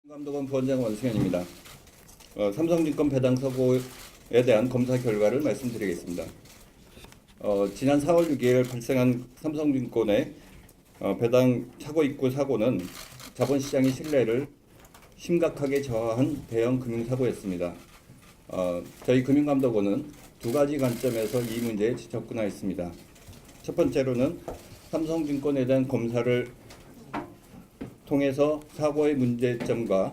감독원 부원장 원수현입니다. 삼성증권 배당 사고에 대한 검사 결과를 말씀드리겠습니다. 지난 4월 6일 발생한 삼성증권의 배당 착오 입구 사고는 자본시장의 신뢰를 심각하게 저하한 대형 금융사고였습니다. 저희 금융감독원은 두 가지 관점에서 이 문제에 접근하였습니다. 첫 번째로는 삼성증권에 대한 검사를 통해서 사고의 문제점과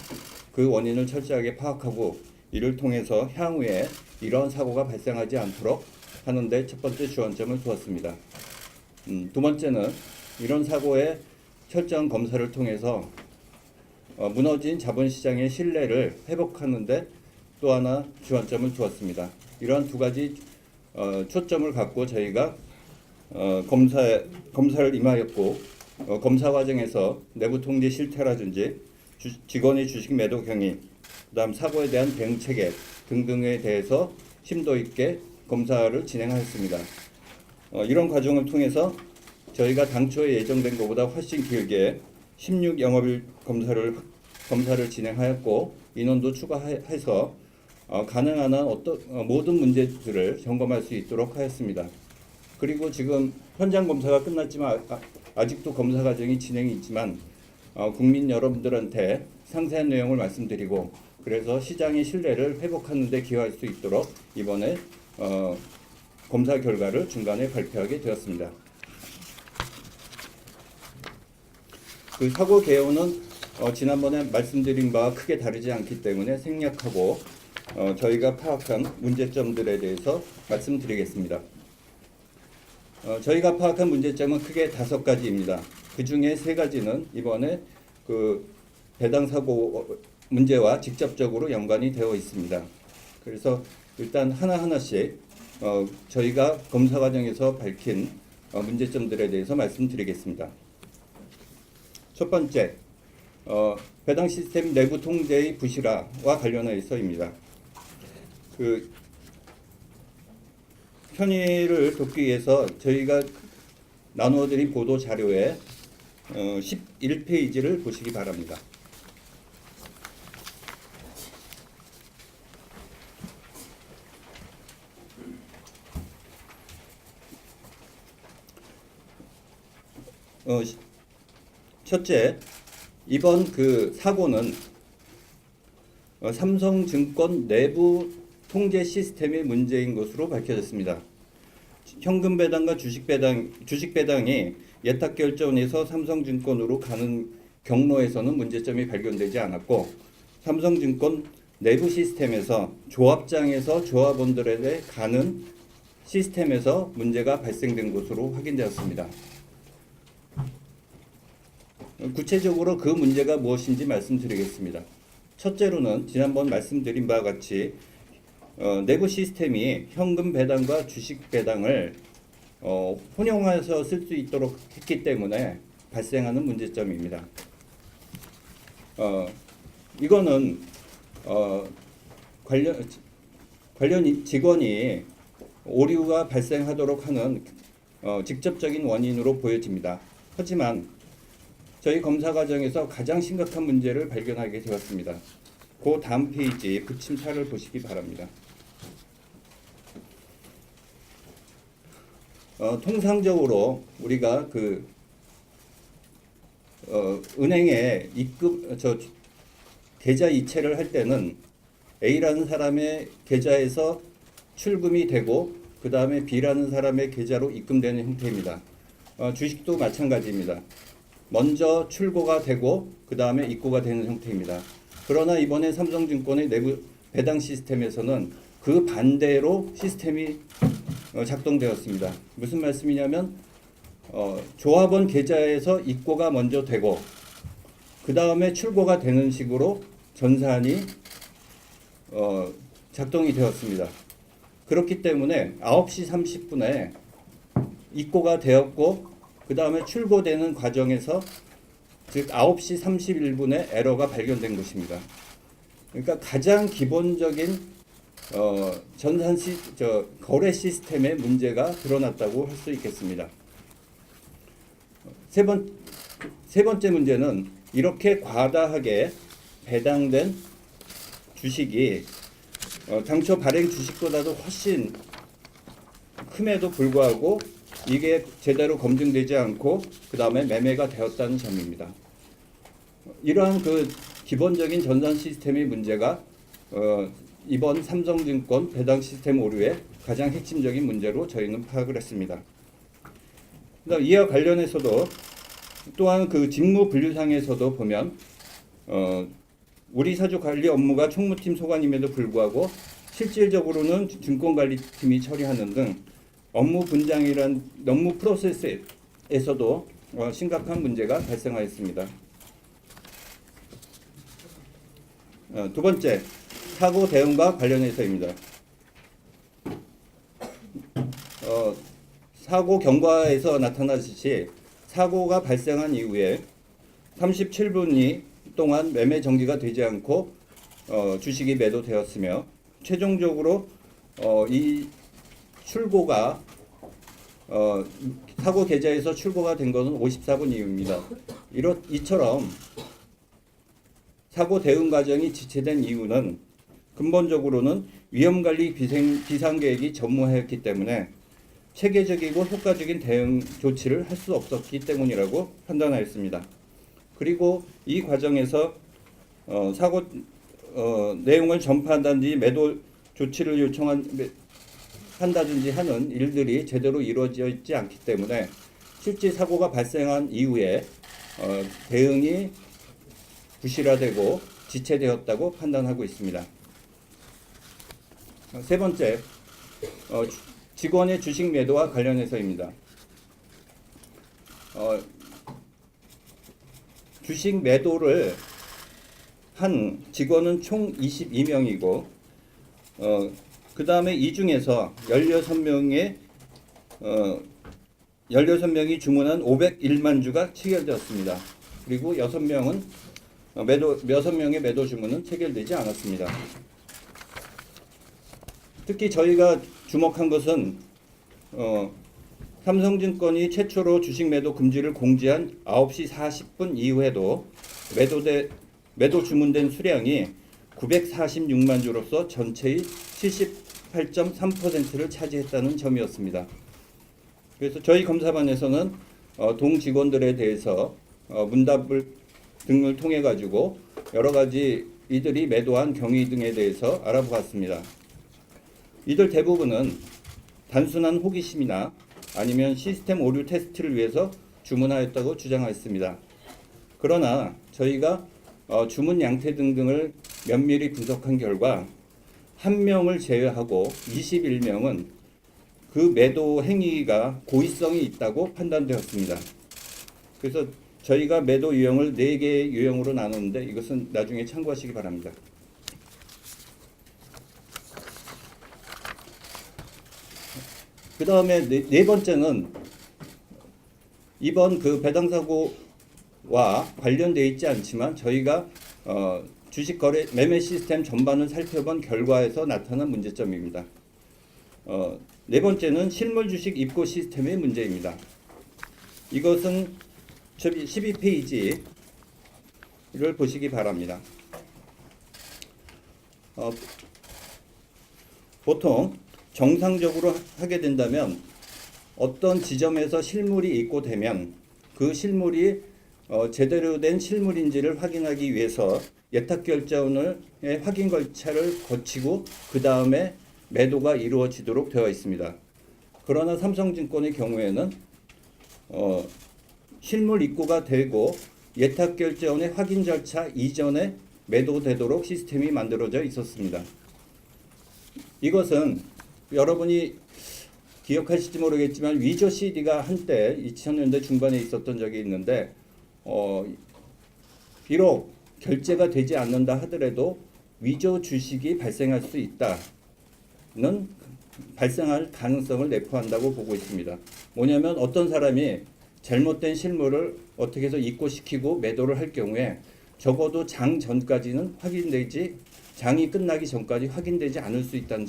그 원인을 철저하게 파악하고 이를 통해서 향후에 이러한 사고가 발생하지 않도록 하는 데 첫 번째 주안점을 두었습니다. 두 번째는 이런 사고의 철저한 검사를 통해서 무너진 자본시장의 신뢰를 회복하는 데 또 하나 주안점을 두었습니다. 이러한 두 가지 초점을 갖고 저희가 검사를 임하였고 검사 과정에서 내부 통제 실태라든지 직원의 주식 매도 경위, 그다음 사고에 대한 대응 체계 등등에 대해서 심도 있게 검사를 진행하였습니다. 이런 과정을 통해서 저희가 당초에 예정된 것보다 훨씬 길게 16영업일 검사를 진행하였고 인원도 추가해서 가능한 한 모든 문제들을 점검할 수 있도록 하였습니다. 그리고 지금 현장 검사가 끝났지만 아직도 검사 과정이 진행이 있지만 국민 여러분들한테 상세한 내용을 말씀드리고 그래서 시장의 신뢰를 회복하는 데 기여할 수 있도록 이번에 검사 결과를 중간에 발표하게 되었습니다. 그 사고 개요는 지난번에 말씀드린 바와 크게 다르지 않기 때문에 생략하고 저희가 파악한 문제점들에 대해서 말씀드리겠습니다. 저희가 파악한 문제점은 크게 5가지입니다. 그 중에 3가지는 이번에 그 배당 사고 문제와 직접적으로 연관이 되어 있습니다. 그래서 일단 하나하나씩 저희가 검사 과정에서 밝힌 문제점들에 대해서 말씀드리겠습니다. 첫 번째, 배당 시스템 내부 통제의 부실화와 관련해서입니다. 편의를 돕기 위해서 저희가 나누어드린 보도 자료에 11페이지를 보시기 바랍니다. 첫째, 이번 그 사고는 삼성증권 내부 통제 시스템의 문제인 것으로 밝혀졌습니다. 현금 배당과 주식 배당이 예탁 결정에서 삼성증권으로 가는 경로에서는 문제점이 발견되지 않았고 삼성증권 내부 시스템에서 조합장에서 조합원들에게 가는 시스템에서 문제가 발생된 것으로 확인되었습니다. 구체적으로 그 문제가 무엇인지 말씀드리겠습니다. 첫째로는 지난번 말씀드린 바와 같이 내부 시스템이 현금 배당과 주식 배당을 혼용해서 쓸 수 있도록 했기 때문에 발생하는 문제점입니다. 이거는 관련 직원이 오류가 발생하도록 하는 직접적인 원인으로 보여집니다. 하지만 저희 검사 과정에서 가장 심각한 문제를 발견하게 되었습니다. 그 다음 페이지 붙임사를 보시기 바랍니다. 통상적으로 우리가 은행에 계좌 이체를 할 때는 A라는 사람의 계좌에서 출금이 되고 그 다음에 B라는 사람의 계좌로 입금되는 형태입니다. 주식도 마찬가지입니다. 먼저 출고가 되고 그 다음에 입고가 되는 형태입니다. 그러나 이번에 삼성증권의 내부 배당 시스템에서는 그 반대로 시스템이 작동되었습니다. 무슨 말씀이냐면 조합원 계좌에서 입고가 먼저 되고 그 다음에 출고가 되는 식으로 전산이 작동이 되었습니다. 그렇기 때문에 9시 30분에 입고가 되었고 그 다음에 출고되는 과정에서 즉 9시 31분에 에러가 발견된 것입니다. 그러니까 가장 기본적인 거래 시스템의 문제가 드러났다고 할 수 있겠습니다. 세 번째 문제는 이렇게 과다하게 배당된 주식이 당초 발행 주식보다도 훨씬 큼에도 불구하고 이게 제대로 검증되지 않고 그 다음에 매매가 되었다는 점입니다. 이러한 그 기본적인 전산 시스템의 문제가 이번 삼성증권 배당 시스템 오류의 가장 핵심적인 문제로 저희는 파악을 했습니다. 그다음 이와 관련해서도 또한 그 직무 분류상에서도 보면 우리 사주 관리 업무가 총무팀 소관임에도 불구하고 실질적으로는 증권관리팀이 처리하는 등 업무 분장이란 업무 프로세스에서도 심각한 문제가 발생하였습니다. 두 번째, 사고 대응과 관련해서입니다. 사고 경과에서 나타나듯이 사고가 발생한 이후에 37분이 동안 매매 정지가 되지 않고 주식이 매도되었으며 최종적으로 이 출고가 사고 계좌에서 출고가 된 것은 54분 이후입니다. 이처럼 사고 대응 과정이 지체된 이유는 근본적으로는 위험관리 비상계획이 전무하였기 때문에 체계적이고 효과적인 대응 조치를 할 수 없었기 때문이라고 판단하였습니다. 그리고 이 과정에서 사고 내용을 전파한다든지 매도 조치를 한다든지 하는 일들이 제대로 이루어져 있지 않기 때문에 실제 사고가 발생한 이후에 대응이 부실화되고 지체되었다고 판단하고 있습니다. 세 번째, 직원의 주식 매도와 관련해서입니다. 주식 매도를 한 직원은 총 22명이고 그 다음에 이 중에서 16명이 주문한 501만 주가 체결되었습니다. 그리고 6명의 매도 주문은 체결되지 않았습니다. 특히 저희가 주목한 것은 삼성증권이 최초로 주식 매도 금지를 공지한 9시 40분 이후에도 매도 주문된 수량이 946만 주로서 전체의 78.3%를 차지했다는 점이었습니다. 그래서 저희 검사반에서는 동 직원들에 대해서 문답을 등을 통해 가지고 여러 가지 이들이 매도한 경위 등에 대해서 알아보았습니다. 이들 대부분은 단순한 호기심이나 아니면 시스템 오류 테스트를 위해서 주문하였다고 주장하였습니다. 그러나 저희가 주문 양태 등등을 면밀히 분석한 결과 1명을 제외하고 21명은 그 매도 행위가 고의성이 있다고 판단되었습니다. 그래서 저희가 매도 유형을 4개의 유형으로 나누는데 이것은 나중에 참고하시기 바랍니다. 그 다음에 네 번째는 이번 그 배당 사고와 관련되어 있지 않지만 저희가 주식 거래 매매 시스템 전반을 살펴본 결과에서 나타난 문제점입니다. 네 번째는 실물 주식 입고 시스템의 문제입니다. 이것은 12페이지를 보시기 바랍니다. 보통 정상적으로 하게 된다면 어떤 지점에서 실물이 입고되면 그 실물이 제대로 된 실물인지를 확인하기 위해서 예탁결제원의 확인 절차를 거치고 그 다음에 매도가 이루어지도록 되어 있습니다. 그러나 삼성증권의 경우에는 실물 입고가 되고 예탁결제원의 확인 절차 이전에 매도되도록 시스템이 만들어져 있었습니다. 이것은 여러분이 기억하실지 모르겠지만 위조 CD가 한때 2000년대 중반에 있었던 적이 있는데 비록 결제가 되지 않는다 하더라도 위조 주식이 발생할 수 있다는 발생할 가능성을 내포한다고 보고 있습니다. 뭐냐면 어떤 사람이 잘못된 실물을 어떻게 해서 입고시키고 매도를 할 경우에 적어도 장 전까지는 장이 끝나기 전까지 확인되지 않을 수 있다는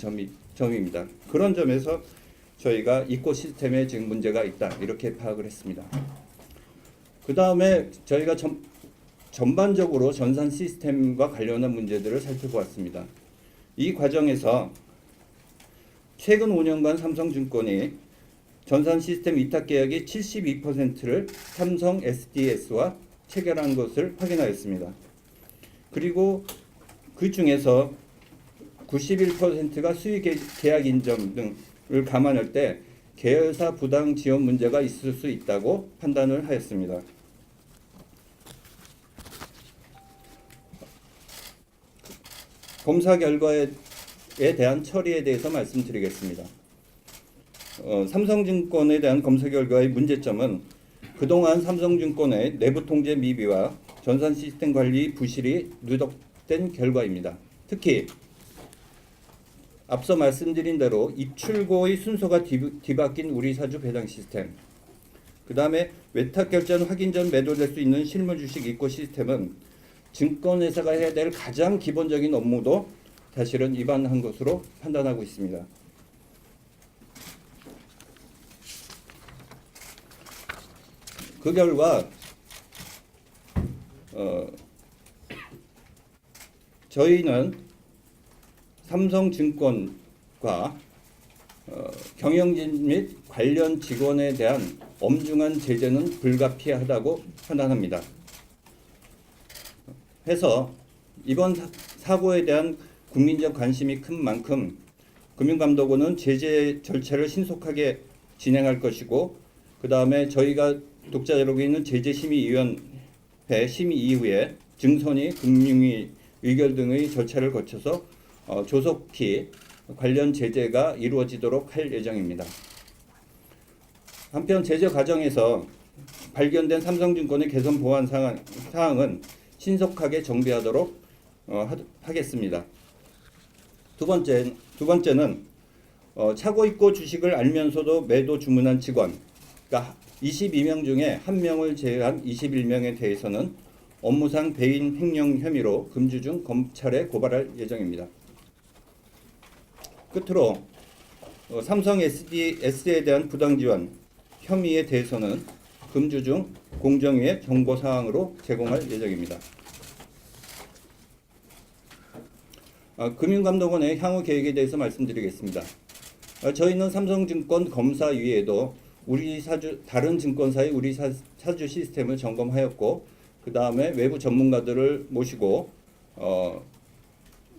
점입니다. 그런 점에서 저희가 입고 시스템에 지금 문제가 있다 이렇게 파악을 했습니다. 그 다음에 저희가 전반적으로 전산 시스템과 관련한 문제들을 살펴보았습니다. 이 과정에서 최근 5년간 삼성증권이 전산 시스템 위탁 계약의 72%를 삼성 SDS와 체결한 것을 확인하였습니다. 그리고 그 중에서 91%가 수의 계약 인정 등을 감안할 때 계열사 부당 지원 문제가 있을 수 있다고 판단을 하였습니다. 검사 결과에 대한 처리에 대해서 말씀드리겠습니다. 삼성증권에 대한 검사 결과의 문제점은 그동안 삼성증권의 내부 통제 미비와 전산 시스템 관리 부실이 누적된 결과입니다. 특히 앞서 말씀드린 대로 입출고의 순서가 뒤바뀐 우리사주 배당 시스템, 그 다음에 외탁 결제는 확인 전 매도될 수 있는 실물 주식 입고 시스템은 증권회사가 해야 될 가장 기본적인 업무도 사실은 위반한 것으로 판단하고 있습니다. 그 결과 저희는 삼성증권과 경영진 및 관련 직원에 대한 엄중한 제재는 불가피하다고 판단합니다. 해서 이번 사고에 대한 국민적 관심이 큰 만큼 금융감독원은 제재 절차를 신속하게 진행할 것이고, 그 다음에 저희가 독자적으로 있는 제재심의위원회 심의 이후에 증선이 금융위 의결 등의 절차를 거쳐서 조속히 관련 제재가 이루어지도록 할 예정입니다. 한편 제재 과정에서 발견된 삼성증권의 개선 보완 사항은 신속하게 정비하도록 하겠습니다. 두 번째는 차고 입고 주식을 알면서도 매도 주문한 직원, 그러니까 22명 중에 1명을 제외한 21명에 대해서는 업무상 배임 횡령 혐의로 금주중 검찰에 고발할 예정입니다. 끝으로 삼성 SDS에 대한 부당 지원 혐의에 대해서는 금주중 공정위에 정보 사항으로 제공할 예정입니다. 금융감독원의 향후 계획에 대해서 말씀드리겠습니다. 저희는 삼성증권 검사 위에도 다른 증권사의 우리 사주 시스템을 점검하였고, 그 다음에 외부 전문가들을 모시고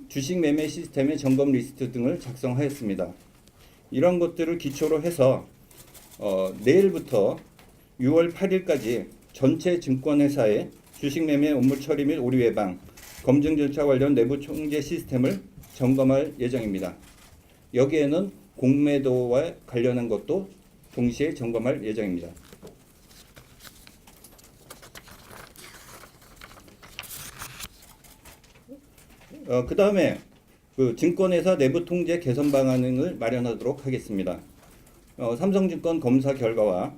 주식 매매 시스템의 점검 리스트 등을 작성하였습니다. 이런 것들을 기초로 해서 내일부터 6월 8일까지 전체 증권회사의 주식 매매 업무 처리 및 오류 예방, 검증 절차 관련 내부 통제 시스템을 점검할 예정입니다. 여기에는 공매도와 관련한 것도 동시에 점검할 예정입니다. 그 다음에 증권회사 내부 통제 개선 방안을 마련하도록 하겠습니다. 삼성증권 검사 결과와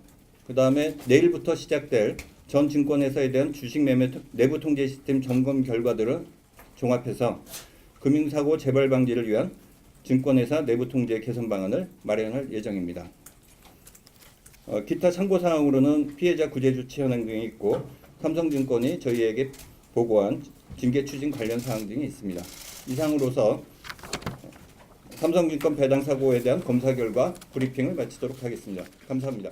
그 다음에 내일부터 시작될 전 증권회사에 대한 주식 매매 내부 통제 시스템 점검 결과들을 종합해서 금융사고 재발 방지를 위한 증권회사 내부 통제 개선 방안을 마련할 예정입니다. 기타 참고사항으로는 피해자 구제 조치 현황 등이 있고, 삼성증권이 저희에게 보고한 징계 추진 관련 사항 등이 있습니다. 이상으로서 삼성증권 배당 사고에 대한 검사 결과 브리핑을 마치도록 하겠습니다. 감사합니다.